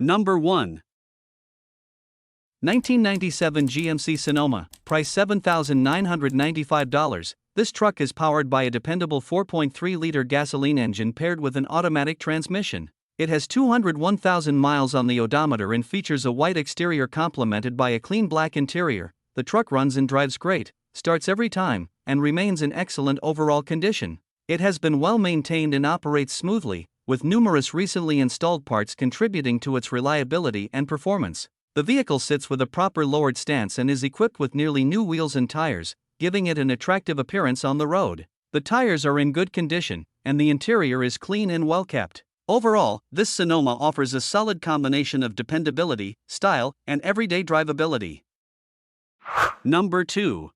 Number 1. 1997 GMC Sonoma, price $7,995. This truck is powered by a dependable 4.3-liter gasoline engine paired with an automatic transmission. It has 201,000 miles on the odometer and features a white exterior complemented by a clean black interior. The truck runs and drives great, starts every time, and remains in excellent overall condition. It has been well maintained and operates smoothly, with numerous recently installed parts contributing to its reliability and performance. The vehicle sits with a proper lowered stance and is equipped with nearly new wheels and tires, giving it an attractive appearance on the road. The tires are in good condition, and the interior is clean and well kept. Overall, this Sonoma offers a solid combination of dependability, style, and everyday drivability. Number 2.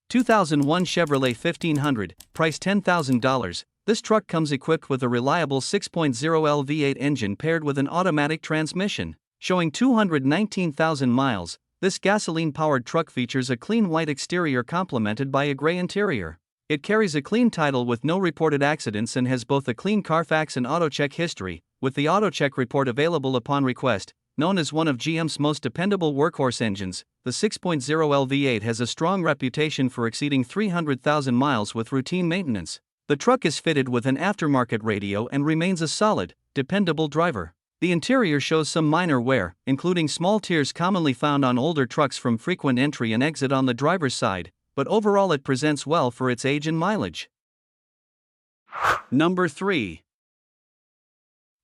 2001 Chevrolet 1500, price $10,000. This truck comes equipped with a reliable 6.0L V8 engine paired with an automatic transmission. Showing 219,000 miles, this gasoline-powered truck features a clean white exterior complemented by a gray interior. It carries a clean title with no reported accidents and has both a clean Carfax and AutoCheck history, with the AutoCheck report available upon request. Known as one of GM's most dependable workhorse engines, the 6.0L V8 has a strong reputation for exceeding 300,000 miles with routine maintenance. The truck is fitted with an aftermarket radio and remains a solid, dependable driver. The interior shows some minor wear, including small tears commonly found on older trucks from frequent entry and exit on the driver's side, but overall it presents well for its age and mileage. Number 3.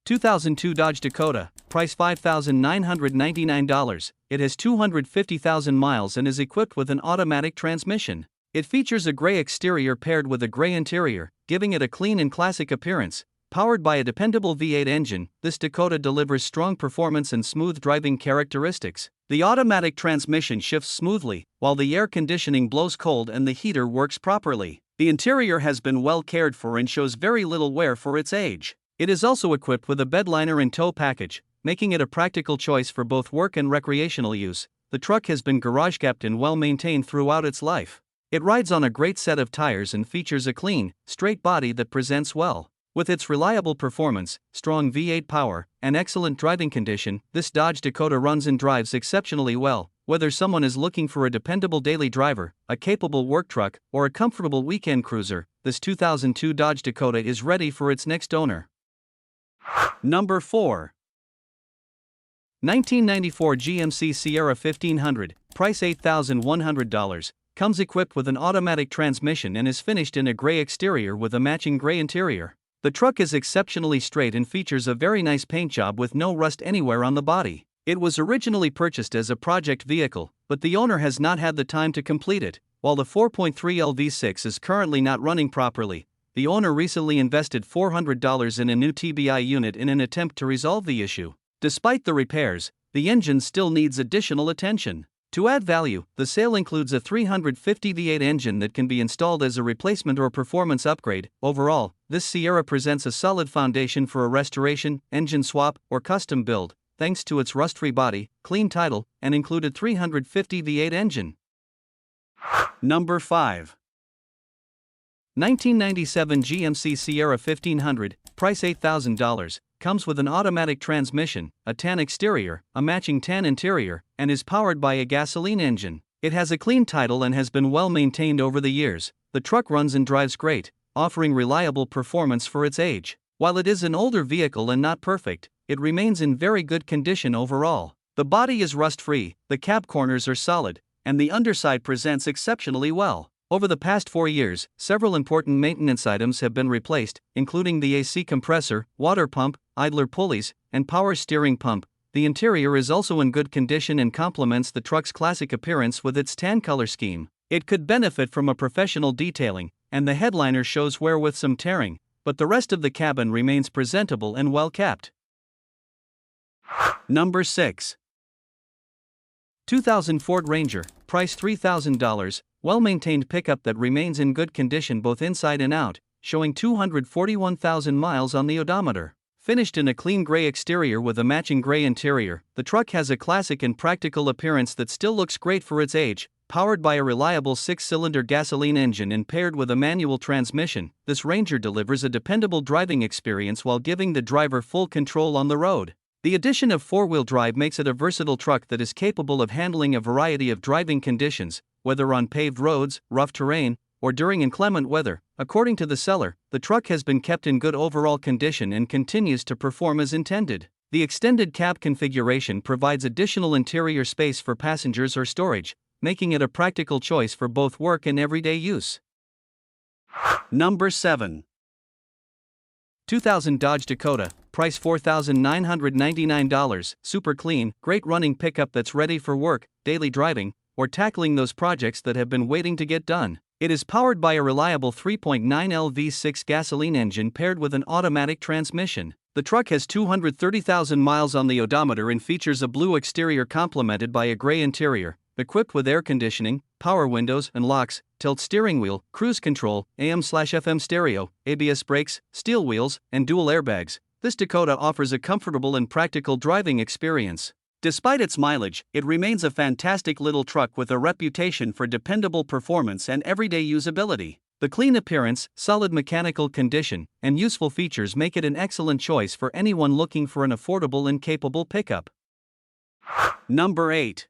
2002 Dodge Dakota, price $5,999. It has 250,000 miles and is equipped with an automatic transmission. It features a gray exterior paired with a gray interior, giving it a clean and classic appearance. Powered by a dependable V8 engine, this Dakota delivers strong performance and smooth driving characteristics. The automatic transmission shifts smoothly, while the air conditioning blows cold and the heater works properly. The interior has been well cared for and shows very little wear for its age. It is also equipped with a bedliner and tow package, making it a practical choice for both work and recreational use. The truck has been garage kept and well maintained throughout its life. It rides on a great set of tires and features a clean, straight body that presents well. With its reliable performance, strong V8 power, and excellent driving condition, this Dodge Dakota runs and drives exceptionally well. Whether someone is looking for a dependable daily driver, a capable work truck, or a comfortable weekend cruiser, this 2002 Dodge Dakota is ready for its next owner. Number 4. 1994 GMC Sierra 1500, price $8,100. Comes equipped with an automatic transmission and is finished in a gray exterior with a matching gray interior. The truck is exceptionally straight and features a very nice paint job with no rust anywhere on the body. It was originally purchased as a project vehicle, but the owner has not had the time to complete it. While the 4.3L V6 is currently not running properly, the owner recently invested $400 in a new TBI unit in an attempt to resolve the issue. Despite the repairs, the engine still needs additional attention. To add value, the sale includes a 350 V8 engine that can be installed as a replacement or performance upgrade. Overall, this Sierra presents a solid foundation for a restoration, engine swap, or custom build, thanks to its rust-free body, clean title, and included 350 V8 engine. Number 5. 1997 GMC Sierra 1500, price $8,000. Comes with an automatic transmission, a tan exterior, a matching tan interior, and is powered by a gasoline engine. It has a clean title and has been well maintained over the years. The truck runs and drives great, offering reliable performance for its age. While it is an older vehicle and not perfect, it remains in very good condition overall. The body is rust-free, the cab corners are solid, and the underside presents exceptionally well. Over the past 4 years, several important maintenance items have been replaced, including the AC compressor, water pump, idler pulleys, and power steering pump. The interior is also in good condition and complements the truck's classic appearance with its tan color scheme. It could benefit from a professional detailing, and the headliner shows wear with some tearing, but the rest of the cabin remains presentable and well kept. Number 6. 2000 Ford Ranger, price $3,000, well-maintained pickup that remains in good condition both inside and out, showing 241,000 miles on the odometer. Finished in a clean gray exterior with a matching gray interior, the truck has a classic and practical appearance that still looks great for its age. Powered by a reliable 6-cylinder gasoline engine and paired with a manual transmission, this Ranger delivers a dependable driving experience while giving the driver full control on the road. The addition of four-wheel drive makes it a versatile truck that is capable of handling a variety of driving conditions, whether on paved roads, rough terrain, or during inclement weather. According to the seller, the truck has been kept in good overall condition and continues to perform as intended. The extended cab configuration provides additional interior space for passengers or storage, making it a practical choice for both work and everyday use. Number 7. 2000 Dodge Dakota, price $4,999, super clean, great running pickup that's ready for work, daily driving, or tackling those projects that have been waiting to get done. It is powered by a reliable 3.9L V6 gasoline engine paired with an automatic transmission. The truck has 230,000 miles on the odometer and features a blue exterior complemented by a gray interior, equipped with air conditioning, power windows and locks, tilt steering wheel, cruise control, AM/FM stereo, ABS brakes, steel wheels, and dual airbags. This Dakota offers a comfortable and practical driving experience. Despite its mileage, it remains a fantastic little truck with a reputation for dependable performance and everyday usability. The clean appearance, solid mechanical condition, and useful features make it an excellent choice for anyone looking for an affordable and capable pickup. Number 8.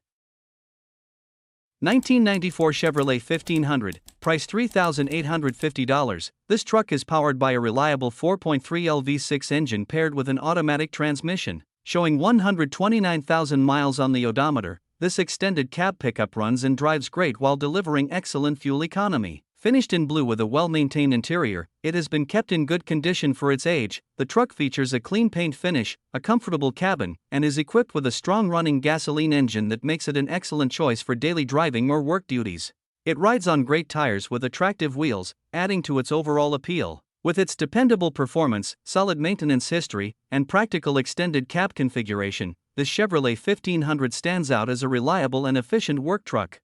1994 Chevrolet 1500, price $3,850. This truck is powered by a reliable 4.3L V6 engine paired with an automatic transmission. Showing 129,000 miles on the odometer, this extended cab pickup runs and drives great while delivering excellent fuel economy. Finished in blue with a well-maintained interior, it has been kept in good condition for its age. The truck features a clean paint finish, a comfortable cabin, and is equipped with a strong-running gasoline engine that makes it an excellent choice for daily driving or work duties. It rides on great tires with attractive wheels, adding to its overall appeal. With its dependable performance, solid maintenance history, and practical extended cab configuration, the Chevrolet 1500 stands out as a reliable and efficient work truck.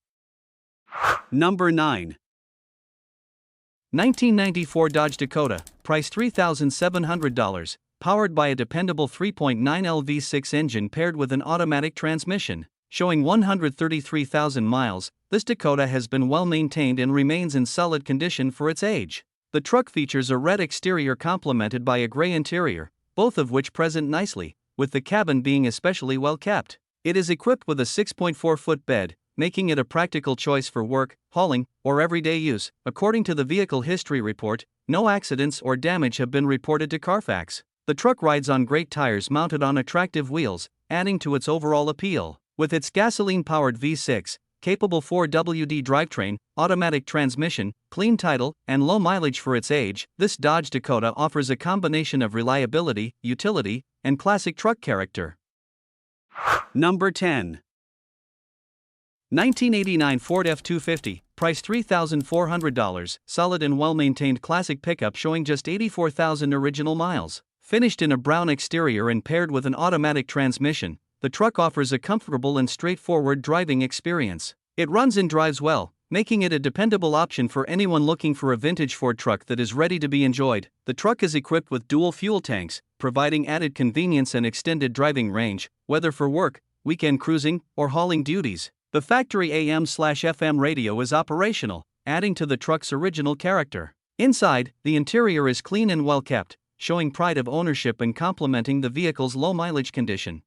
Number 9. 1994 Dodge Dakota, price $3,700, powered by a dependable 3.9L V6 engine paired with an automatic transmission. Showing 133,000 miles, this Dakota has been well maintained and remains in solid condition for its age. The truck features a red exterior complemented by a gray interior, both of which present nicely, with the cabin being especially well kept. It is equipped with a 6.4-foot bed, making it a practical choice for work, hauling, or everyday use. According to the vehicle history report, no accidents or damage have been reported to Carfax. The truck rides on great tires mounted on attractive wheels, adding to its overall appeal. With its gasoline-powered V6, capable 4WD drivetrain, automatic transmission, clean title, and low mileage for its age, this Dodge Dakota offers a combination of reliability, utility, and classic truck character. Number 10. 1989 Ford F-250, price $3,400, solid and well-maintained classic pickup showing just 84,000 original miles. Finished in a brown exterior and paired with an automatic transmission, the truck offers a comfortable and straightforward driving experience. It runs and drives well, making it a dependable option for anyone looking for a vintage Ford truck that is ready to be enjoyed. The truck is equipped with dual fuel tanks, providing added convenience and extended driving range, whether for work, weekend cruising, or hauling duties. The factory AM/FM radio is operational, adding to the truck's original character. Inside, the interior is clean and well kept, showing pride of ownership and complementing the vehicle's low mileage condition.